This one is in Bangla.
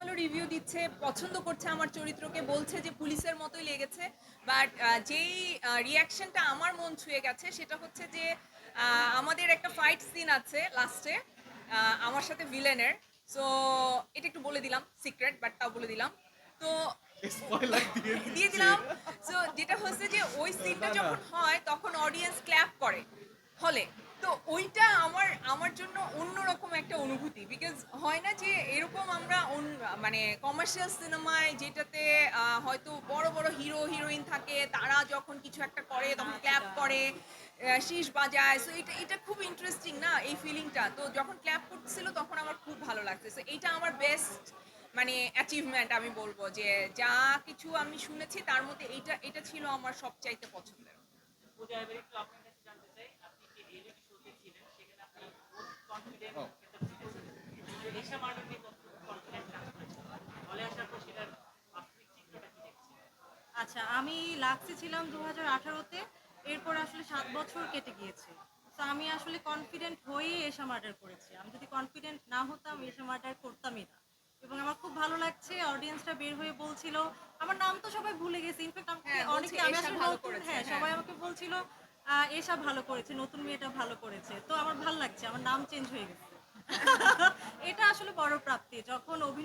ভালো রিভিউ দিচ্ছে, পছন্দ করছে আমার চরিত্রকে, বলছে যে পুলিশের মতোই লেগেছে। বাট যেই রিয়াকশনটা আমার মন ছুঁয়ে গেছে সেটা হচ্ছে যে আমাদের একটা ফাইট সিন আছে লাস্টে আমার সাথে ভিলেনের। সো এটা একটু বলে দিলাম, সিক্রেট, বাট তাও বলে দিলাম। তো স্পয়লার দিয়ে দিয়ে দিচ্ছে। দিলাম। সো যেটা হচ্ছে যে ওই সিনটা না না, যখন হয় তখন অডিয়েন্স ক্ল্যাপ করে হলে। তো ওইটা আমার আমার জন্য অন্যরকম একটা অনুভূতি, বিকজ হয় না যে এরকম আমরা মানে কমার্শিয়াল সিনেমায় যেটাতে হয়তো বড় বড় হিরো হিরোইন থাকে, তারা যখন কিছু একটা করে তখন ক্ল্যাপ করে, শীষ বাজায়। সো এটা এটা খুব ইন্টারেস্টিং না এই ফিলিংটা। তো যখন ক্ল্যাপ করতেছিল তখন আমার খুব ভালো লাগছে। সো এইটা আমার বেস্ট মানে অ্যাচিভমেন্ট আমি বলবো, যে যা কিছু আমি শুনেছি তার মধ্যে এইটা এটা ছিল আমার সবচাইতে পছন্দের। পূজা, এবার একটু আপনার কাছে জানতে চাই, আপনি যে রিয়েলিটি শোতে ছিলেন সেখানে আপনি মোস্ট কনফিডেন্ট ও, ক্যারেক্টার ছিলেন, কিন্তু এশা মার্ডার নিয়ে কতটুকু কনফিডেন্ট কাজ করেছে, হলে আসার পর সেটার বাস্তবিক চিত্রটা কি দেখছেন? আচ্ছা, আমি লাক্সে ছিলাম 2018-তে। এরপর আসলে 7 বছর কেটে গিয়েছে। তো আমি আসলে কনফিডেন্ট হয়েই এশা মার্ডার করেছি। আমি যদি কনফিডেন্ট না হতাম এশা মার্ডার করতামই না। এবং আমার খুব ভালো লাগছে, অডিয়েন্সটা বের হয়ে বলছিল, আমার নাম তো সবাই ভুলে গেছে। ইনফ্যাক্ট আমাকে হ্যাঁ, বলছে অনেকে, আমি এশা আসলে ভালো নতুন, করেছে, হ্যাঁ, হ্যাঁ। সবাই আমাকে বলছিল এশা ভালো করেছে, নতুন মেয়েটা ভালো করেছে। তো আমার ভালো লাগছে, আমার নাম চেঞ্জ হয়ে গেছে। এটা আসলে বড় প্রাপ্তি। যখন অভিনয়